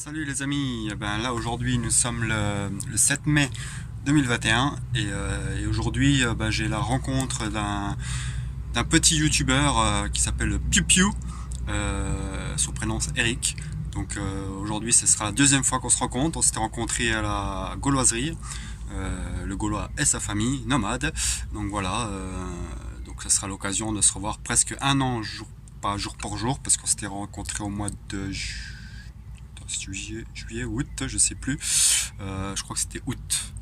Salut les amis, là aujourd'hui nous sommes le 7 mai 2021 et aujourd'hui j'ai la rencontre d'un petit youtubeur qui s'appelle Piu Piu, son prénom c'est Eric. Donc aujourd'hui ce sera la deuxième fois qu'on se rencontre. On s'était rencontré à la Gauloiserie, le Gaulois et sa famille nomade. Donc voilà, donc ça sera l'occasion de se revoir presque un an, pas jour pour jour, parce qu'on s'était rencontré au mois de juillet, août, je sais plus. Je crois que c'était août.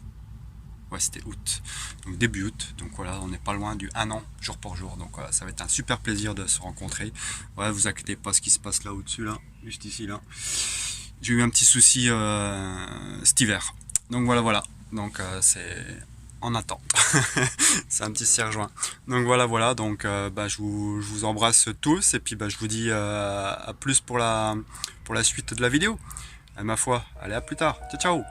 Ouais, c'était août. Donc début août. Donc voilà, on n'est pas loin du un an, jour pour jour. Donc voilà, ça va être un super plaisir de se rencontrer. Ouais, vous inquiétez pas ce qui se passe là au-dessus, là, juste ici, là. J'ai eu un petit souci cet hiver. Donc voilà. Donc c'est en attente. C'est un petit serre-joint. Donc voilà. Donc je vous embrasse tous et puis je vous dis à plus pour la suite de la vidéo. Et ma foi, allez à plus tard. Ciao.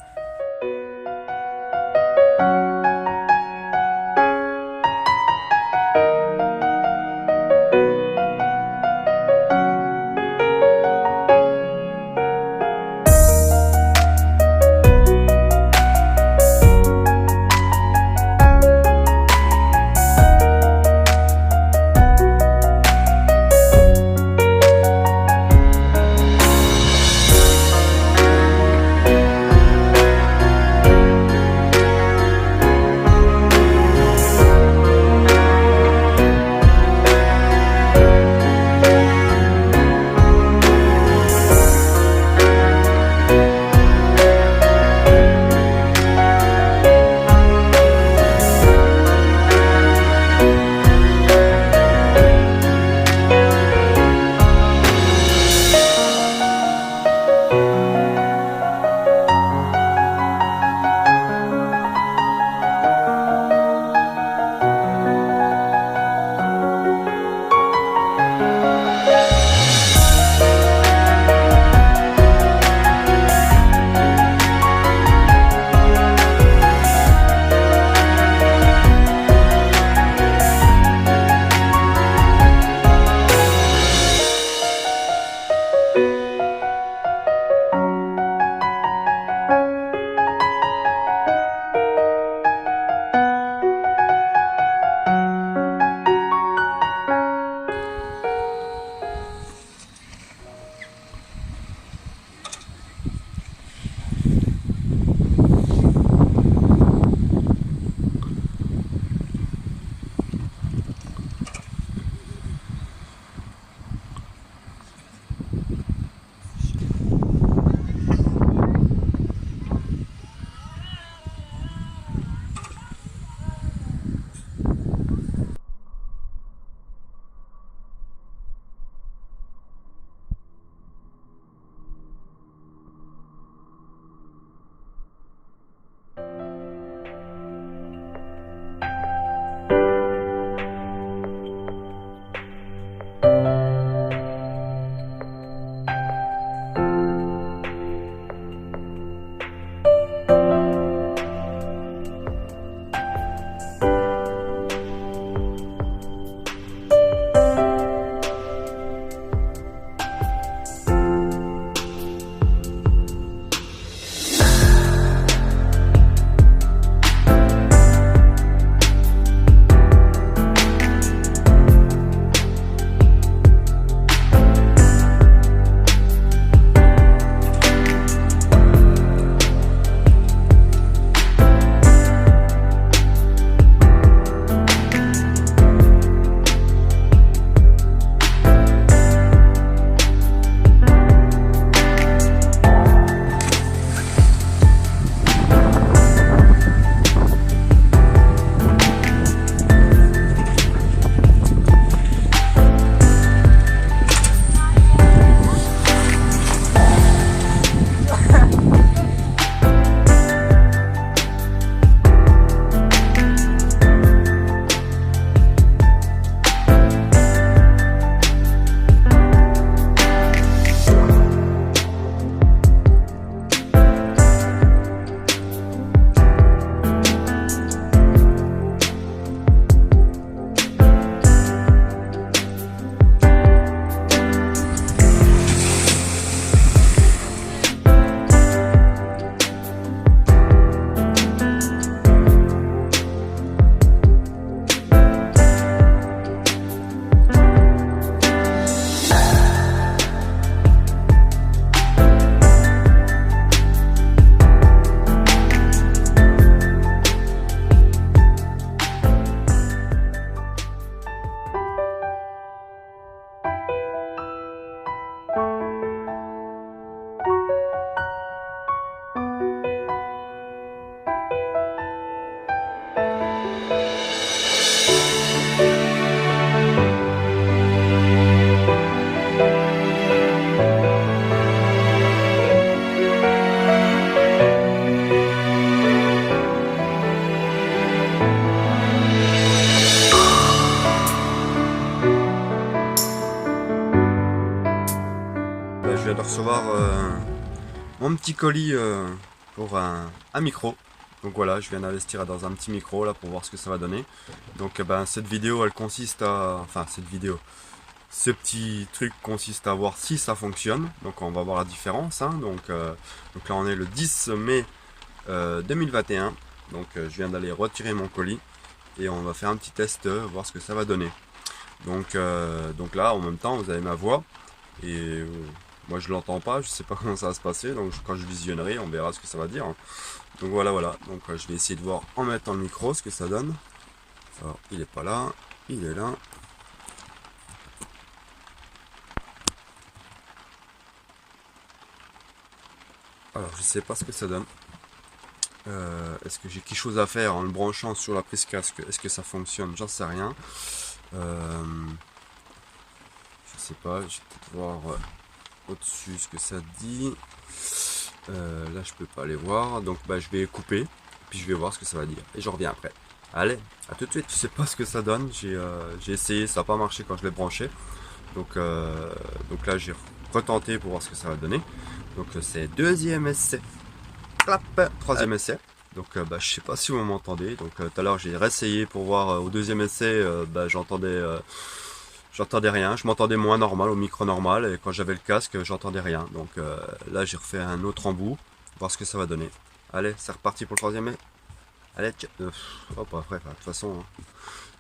recevoir mon petit colis pour un micro. Donc voilà, je viens d'investir dans un petit micro là pour voir ce que ça va donner. Donc cette vidéo elle consiste à... Enfin ce petit truc consiste à voir si ça fonctionne. Donc on va voir la différence. Hein. Donc là on est le 10 mai 2021. Donc je viens d'aller retirer mon colis. Et on va faire un petit test, voir ce que ça va donner. Donc là en même temps vous avez ma voix. Et moi je l'entends pas, je sais pas comment ça va se passer. Donc quand je visionnerai on verra ce que ça va dire. Donc voilà. Donc je vais essayer de voir en mettant le micro ce que ça donne. Alors il est pas là, il est là. Alors je sais pas ce que ça donne. Est-ce que j'ai quelque chose à faire en le branchant sur la prise casque? Est-ce que ça fonctionne? J'en sais rien. Je sais pas, je vais peut-être voir au-dessus ce que ça dit. Là je peux pas aller voir, donc je vais couper, puis je vais voir ce que ça va dire, et je reviens après. Allez, à tout de suite. Je sais pas ce que ça donne, j'ai essayé, ça n'a pas marché quand je l'ai branché. Donc là j'ai retenté pour voir ce que ça va donner. Donc c'est deuxième essai. Clap, troisième essai. Donc je sais pas si vous m'entendez. Donc tout à l'heure j'ai réessayé pour voir au deuxième essai, j'entendais rien, je m'entendais moins normal au micro normal, et quand j'avais le casque j'entendais rien. Donc là j'ai refait un autre embout, voir ce que ça va donner. Allez, c'est reparti pour le troisième. Allez, hop, après, de toute façon, hein,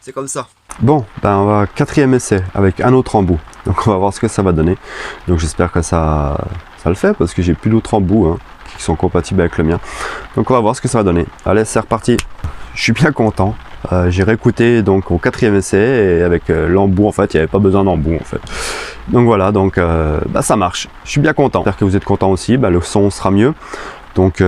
c'est comme ça. Bon, on va quatrième essai avec un autre embout. Donc on va voir ce que ça va donner. Donc j'espère que ça le fait, parce que j'ai plus d'autres embouts hein, qui sont compatibles avec le mien. Donc on va voir ce que ça va donner. Allez, c'est reparti. Je suis bien content. J'ai réécouté donc au quatrième essai, et avec l'embout en fait il n'y avait pas besoin d'embout en fait. Donc voilà, donc ça marche, je suis bien content. J'espère que vous êtes content aussi, le son sera mieux. Donc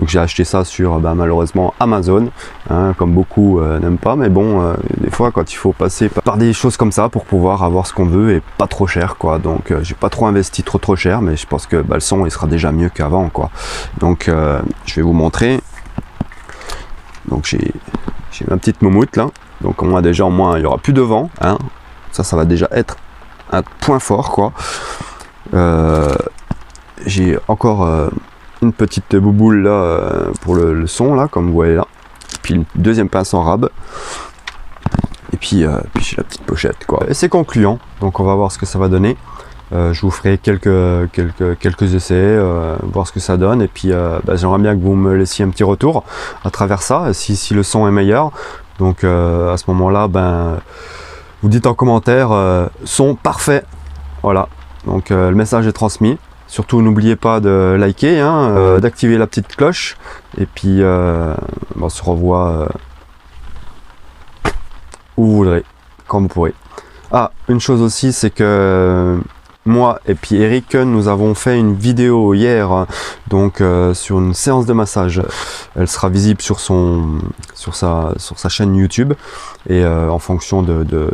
j'ai acheté ça sur malheureusement Amazon, hein, comme beaucoup n'aiment pas, mais bon des fois quand il faut passer par des choses comme ça pour pouvoir avoir ce qu'on veut, et pas trop cher quoi. Donc j'ai pas trop investi trop cher, mais je pense que le son il sera déjà mieux qu'avant quoi. Donc je vais vous montrer. Donc j'ai ma petite moumoute là, donc au moins déjà il y aura plus de vent, hein. Ça va déjà être un point fort quoi. J'ai encore une petite bouboule là pour le son là, comme vous voyez là, puis une deuxième pince en rab, et puis j'ai la petite pochette quoi. Et c'est concluant, donc on va voir ce que ça va donner. Je vous ferai quelques essais, voir ce que ça donne, et puis j'aimerais bien que vous me laissiez un petit retour à travers ça, si le son est meilleur. Donc à ce moment là vous dites en commentaire son parfait, voilà. Donc le message est transmis. Surtout n'oubliez pas de liker, hein, d'activer la petite cloche, et puis on se revoit où vous voudrez, quand vous pourrez. Ah, une chose aussi, c'est que moi et puis Eric, nous avons fait une vidéo hier, donc sur une séance de massage. Elle sera visible sur sa chaîne YouTube, et en fonction de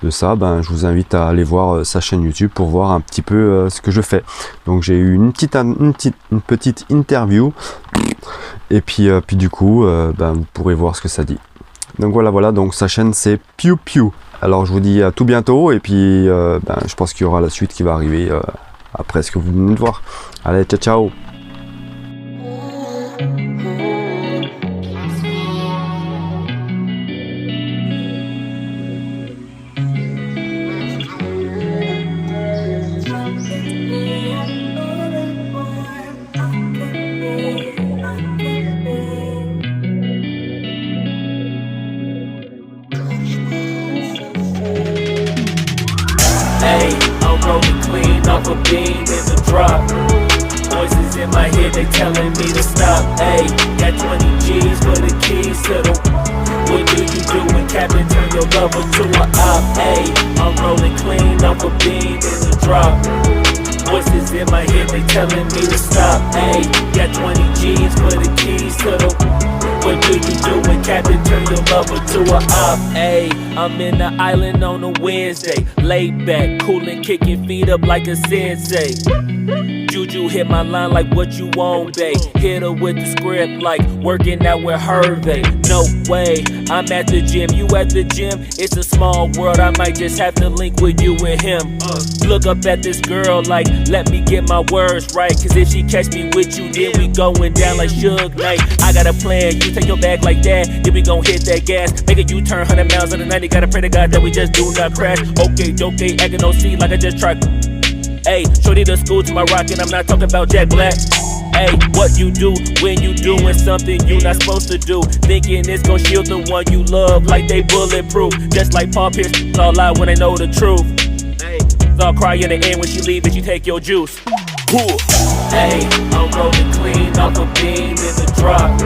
ça, je vous invite à aller voir sa chaîne YouTube pour voir un petit peu ce que je fais. Donc j'ai eu une petite interview, et puis du coup vous pourrez voir ce que ça dit. Donc voilà, donc sa chaîne c'est Piu Piu. Alors je vous dis à tout bientôt, et puis je pense qu'il y aura la suite qui va arriver après ce que vous venez de voir. Allez, ciao ciao. Hey, I'm rolling clean off a beam in the drop. Voices in my head, they telling me to stop. Hey, got 20 G's for the keys to the... What do you do when Captain turn your lover to an op? Hey, I'm rolling clean off a beam in the drop. Voices in my head, they telling me to stop. Hey, got 20 G's for the keys to the... What do you do when Captain turn your lover to a op? Ayy, I'm in the island on a Wednesday, laid back, coolin', kicking feet up like a sensei. Juju Juju hit my line like what you want, babe. Hit her with the script like working out with Hervey. No way, I'm at the gym, you at the gym. It's a small world, I might just have to link with you and him. Look up at this girl like, let me get my words right. Cause if she catch me with you, then we going down like Suge Knight. I got a plan, you take your bag like that, then we gon' hit that gas. Make a U-turn 100 miles on the 90, gotta pray to God that we just do not crash. Okay, acting no C like I just tried. Ayy, shorty the school to my rocket, I'm not talking about Jack Black. Ayy, what you do when you doing something you not supposed to do? Thinking it's gon' shield the one you love like they bulletproof. Just like Paul Pierce, all lie when they know the truth. Ayy, I'll cry in the end when she leave and you take your juice. Ayy, I'm rolling clean off a beam in the drop.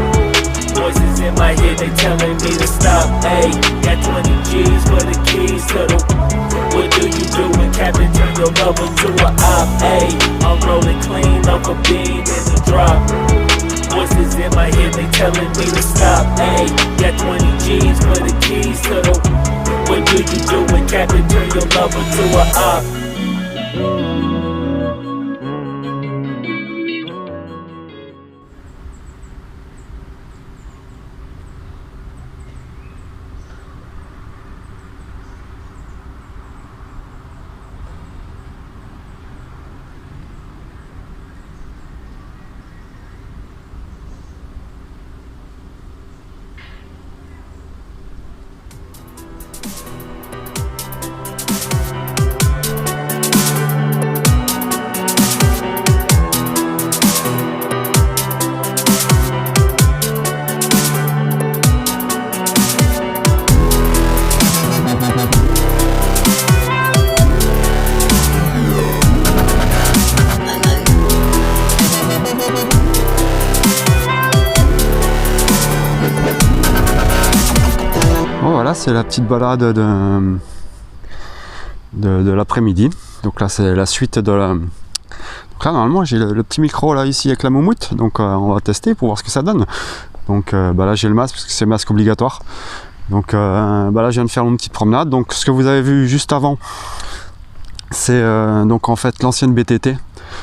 Voices in my head, they telling me to stop. Ayy, got 20 G's for the keys to the. What do you do when Captain turn your lover to a op? Ayy, I'm rolling clean off a beam in the drop. Voices in my head, they telling me to stop. Ayy, got 20 G's for the keys to the. What do you do when Captain turn your lover to a op? Voilà, c'est la petite balade de l'après-midi. Donc là, c'est la suite de la... Donc là, normalement, j'ai le petit micro là ici avec la moumoute. Donc on va tester pour voir ce que ça donne. Donc là, j'ai le masque parce que c'est masque obligatoire. Donc là, je viens de faire une petite promenade. Donc ce que vous avez vu juste avant, c'est donc en fait l'ancienne BTT.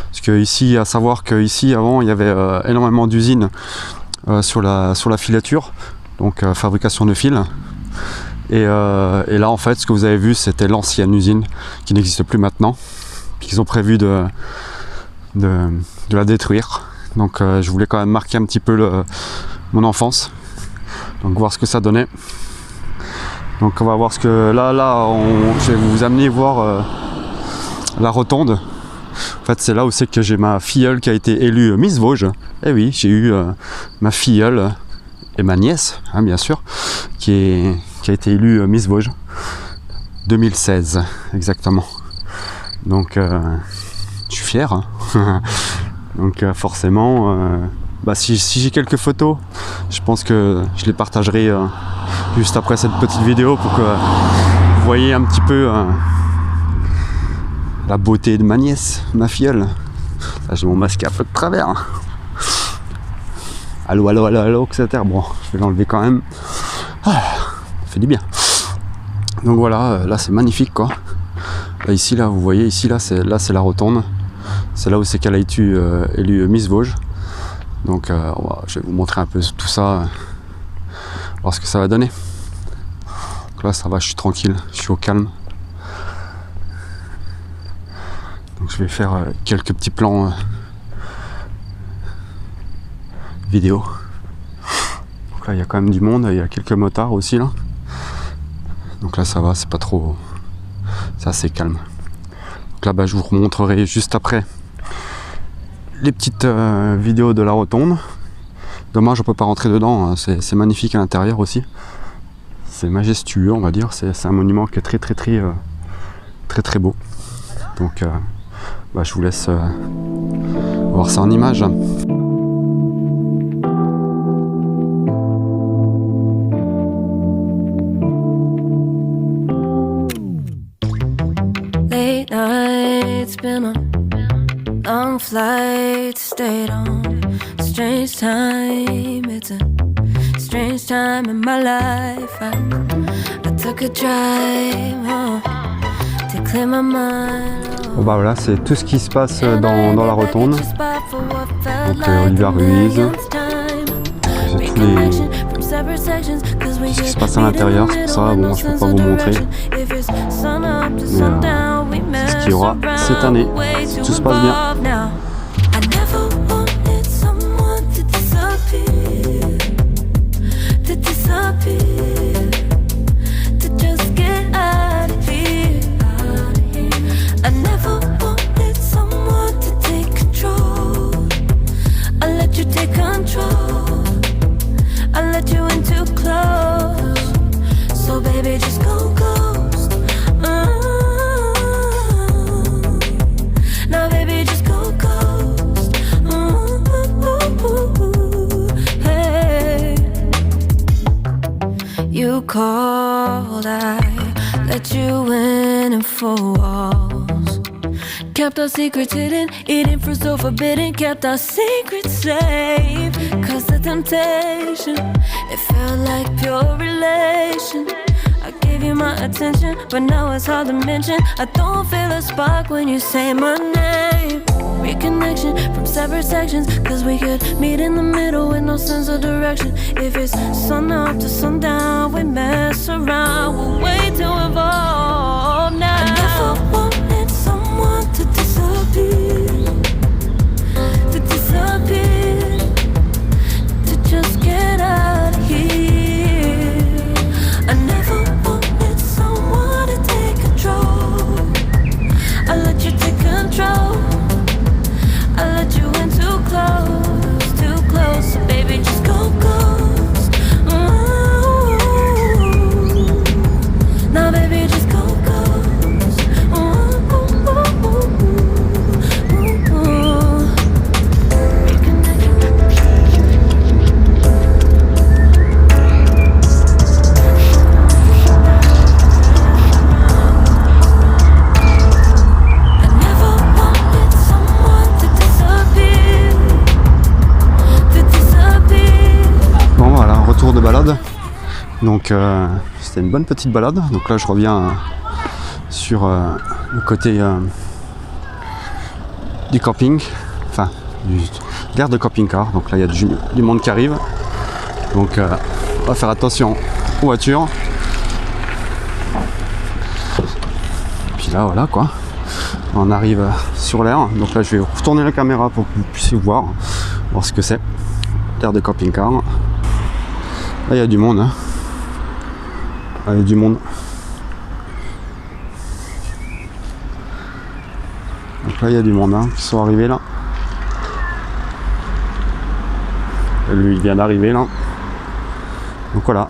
Parce que ici, à savoir qu'ici, avant, il y avait énormément d'usines sur la filature. Donc fabrication de fils. Et là en fait ce que vous avez vu c'était l'ancienne usine qui n'existe plus maintenant, qu'ils ont prévu de la détruire. Donc je voulais quand même marquer un petit peu mon enfance, donc voir ce que ça donnait. Donc on va voir ce que là je vais vous amener voir la rotonde. En fait c'est là où c'est que j'ai ma filleule qui a été élue Miss Vosges. Et oui, j'ai eu ma filleule et ma nièce, hein, bien sûr, qui a été élue Miss Vosges 2016 exactement. Donc je suis fier, hein. Donc forcément si j'ai quelques photos, je pense que je les partagerai juste après cette petite vidéo pour que vous voyez un petit peu la beauté de ma nièce, ma filleule. Là j'ai mon masque un peu de travers. Allô, allô, allô, allô, etc. Bon, je vais l'enlever quand même. Ah, ça fait du bien. Donc voilà, là c'est magnifique quoi. Là, ici, là, vous voyez, ici, là c'est la rotonde. C'est là où c'est qu'elle a été élue Miss Vosges. Donc je vais vous montrer un peu tout ça, voir ce que ça va donner. Donc là ça va, je suis tranquille, je suis au calme. Donc je vais faire quelques petits plans vidéo. Donc là il y a quand même du monde, il y a quelques motards aussi là. Donc là ça va, c'est pas trop... c'est assez calme. Donc là je vous remontrerai juste après les petites vidéos de la rotonde. Dommage on peut pas rentrer dedans, hein. C'est magnifique à l'intérieur aussi. C'est majestueux on va dire, c'est un monument qui est très beau. Donc je vous laisse voir ça en images. Late nights, been a long flight, stayed on. Strange time, it's a strange time in my life. I took a drive to clear my mind. Bon bah voilà, c'est tout ce qui se passe dans la rotonde. Donc Olivia Ruiz, c'est tout ce qui se passe à l'intérieur, c'est pour ça, bon, je peux pas vous montrer. Mais c'est ce qu'il y aura cette année, si tout se passe bien. You called, I let you in and 4 walls. Kept our secrets hidden, eating fruit so forbidden. Kept our secrets safe, cause the temptation, it felt like pure relation. I gave you my attention, but now it's hard to mention. I don't feel a spark when you say my name. Reconnection from separate sections, cause we could meet in the middle with no sense of direction. If it's sun up to sundown, we mess around, we'll wait to evolve now. I never wanted someone to disappear, to just get out of here. I never wanted someone to take control. I let you take control. I let you in too close, so baby just go ghost. Now baby just go ghost. Retour de balade, donc c'était une bonne petite balade. Donc là je reviens sur le côté du camping, enfin l'aire de camping-car. Donc là il y a du monde qui arrive, donc on va faire attention aux voitures. Puis là voilà quoi, on arrive sur l'aire. Donc là je vais retourner la caméra pour que vous puissiez voir ce que c'est, l'aire de camping-car. Là, il y a du monde, hein. Là, il y a du monde. Donc là, il y a du monde, hein, qui sont arrivés là. Et lui, il vient d'arriver là. Donc voilà.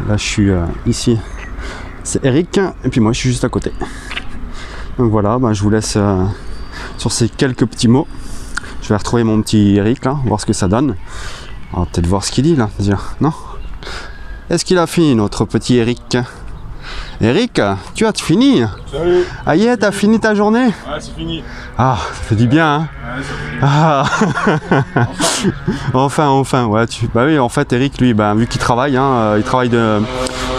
Là, je suis ici. C'est Eric. Et puis moi, je suis juste à côté. Donc voilà, je vous laisse sur ces quelques petits mots. Je vais retrouver mon petit Eric là, voir ce que ça donne. On va peut-être voir ce qu'il dit là. Non ? Est-ce qu'il a fini, notre petit Eric? Eric, tu as fini? Salut. Ah yeah, t'as fini ta journée? Ouais, c'est fini. Ah, ça fait du bien, hein? Ouais, ça fait Ah. Enfin, ouais. Bah oui, en fait, Eric, lui, vu qu'il travaille, hein, il travaille de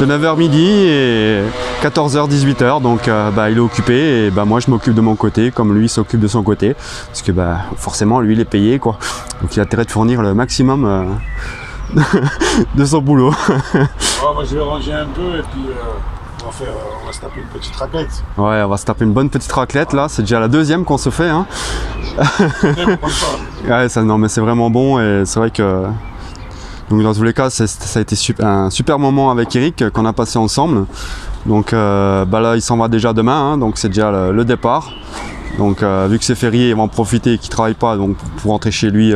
9h midi et 14h, 18h, donc il est occupé et moi je m'occupe de mon côté, comme lui s'occupe de son côté, parce que forcément, lui, il est payé, quoi. Donc il a intérêt de fournir le maximum de son boulot. Moi je vais ranger un peu et puis on va se taper une petite raclette. Ouais, on va se taper une bonne petite raclette là, c'est déjà la deuxième qu'on se fait, hein. Ouais, non mais c'est vraiment bon et c'est vrai que donc dans tous les cas ça a été un super moment avec Eric qu'on a passé ensemble. Donc là il s'en va déjà demain, hein, donc c'est déjà le départ. Donc vu que c'est férié, il va en profiter et qu'il ne travaille pas, donc pour rentrer chez lui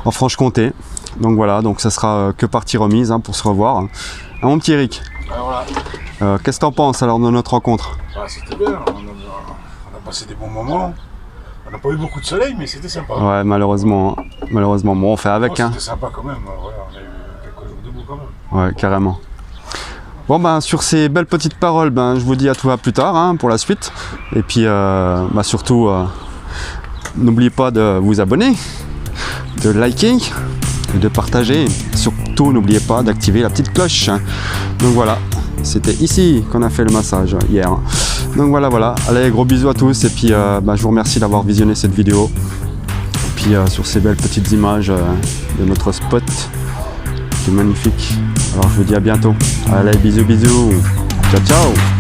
en Franche-Comté. Donc voilà, donc ça sera que partie remise, hein, pour se revoir. Ah, mon petit Eric, Voilà. qu'est-ce que t'en penses alors de notre rencontre? C'était bien, on a passé des bons moments. On n'a pas eu beaucoup de soleil, mais c'était sympa. Ouais, malheureusement, bon, on fait avec. Hein. C'était sympa quand même, on a eu quelques jours debout quand même. Ouais, carrément. Bon, sur ces belles petites paroles, je vous dis à tout à plus tard, hein, pour la suite. Et puis, surtout, n'oubliez pas de vous abonner, de liker, de partager. Surtout, n'oubliez pas d'activer la petite cloche. Donc voilà, c'était ici qu'on a fait le massage hier. Donc voilà, allez, gros bisous à tous et puis je vous remercie d'avoir visionné cette vidéo. Et puis sur ces belles petites images de notre spot qui est magnifique. Alors je vous dis à bientôt. Allez, bisous, ciao ciao.